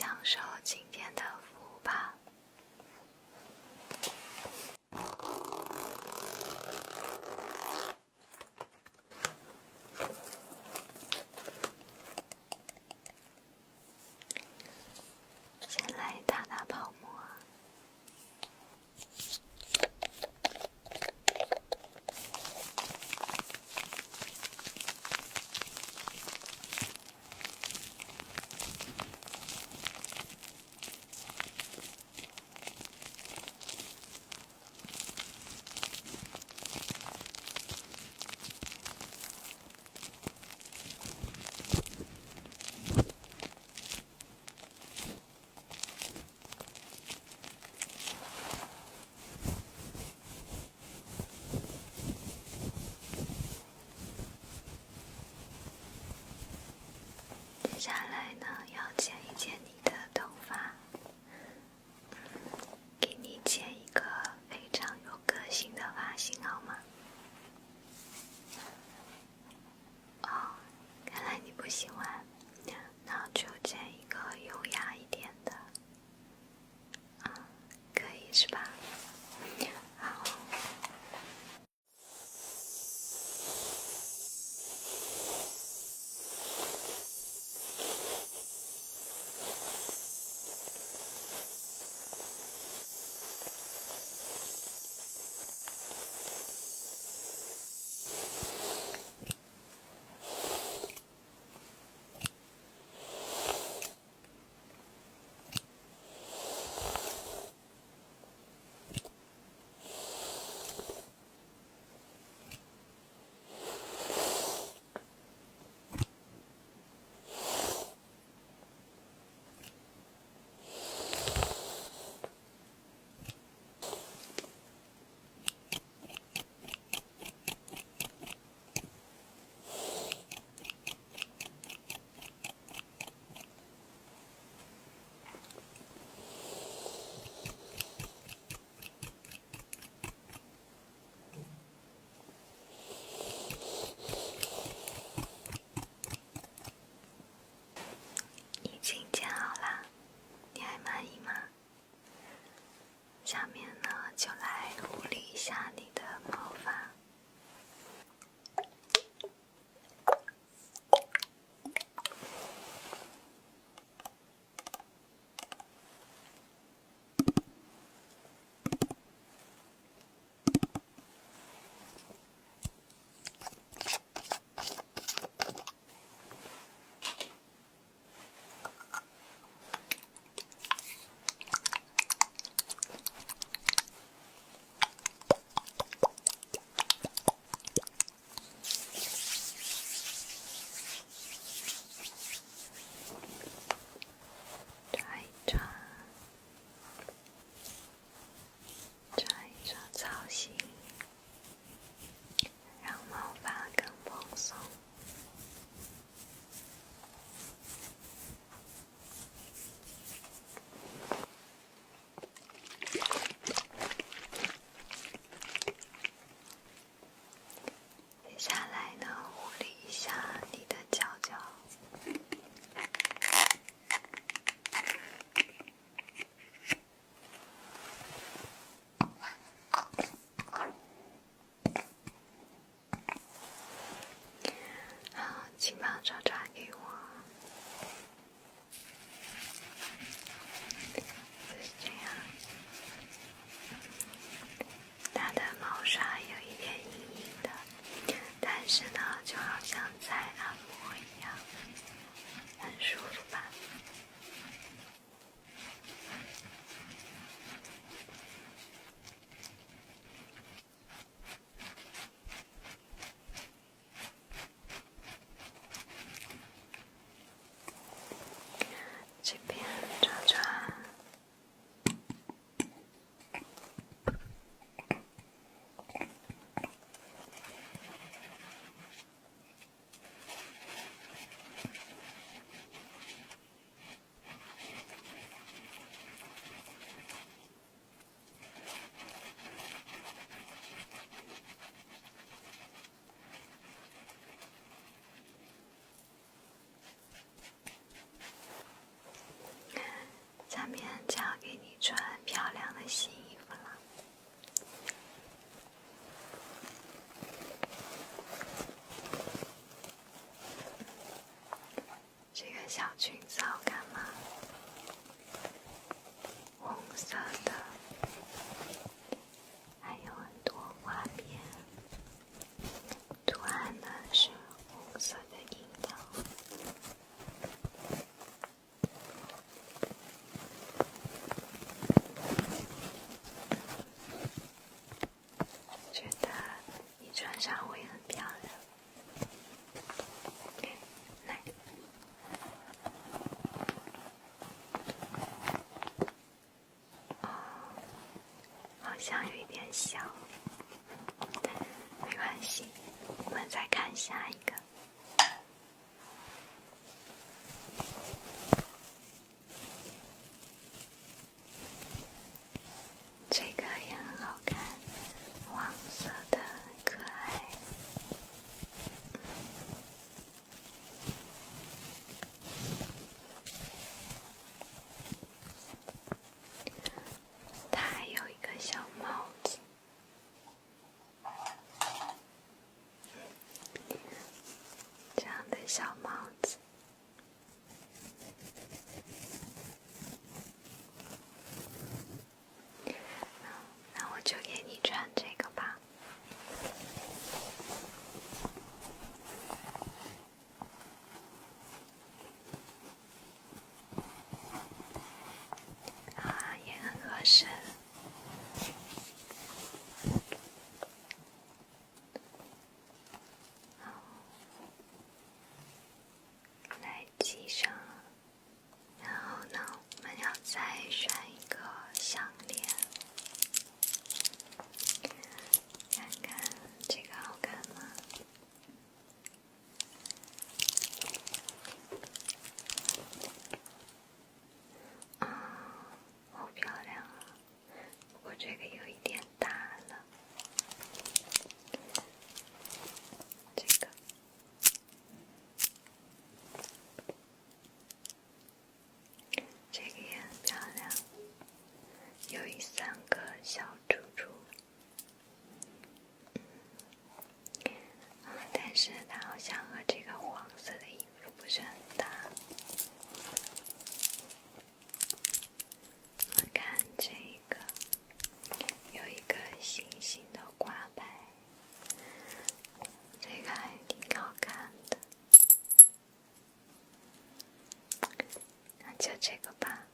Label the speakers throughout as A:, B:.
A: 享受今天的服务吧。先来打打泡沫。接下来呢，要剪一剪你的头发，给你剪一个非常有个性的发型，好吗？哦，看来你不喜欢，那就剪一个优雅一点的，可以是吧？好。已经剪好啦，你还满意吗？下面呢，就来护理一下你的毛发。抓一抓造型，让毛发更蓬松。接下来呢，护理一下你的角角。好，请把爪爪给我。就是这样。它的毛刷有一点硬硬的，但是呢，就好像在按摩一样，很舒服吧？这边抓抓。下一个。这个也很好看，黄色的，可爱。它还有一个小帽子，这样的小帽子。那我就给你穿这个吧。啊，也很合适。来系上，然后呢，我们要再选一个项链，看看这个好看吗？啊，好漂亮啊！不过这个有一点大了。这个。这个也很漂亮，有3个小珠珠，但是它好像和这个黄色的衣服不是很搭。我们看这个，有一个星星的挂牌，这个还挺好看的。那就这个吧，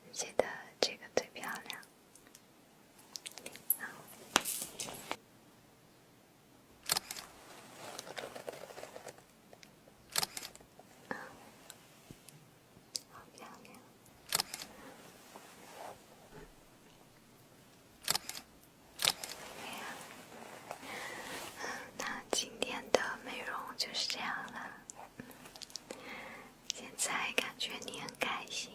A: 我觉得这个最漂亮。好漂亮。那今天的美容就是这样了。现在感觉你很开心，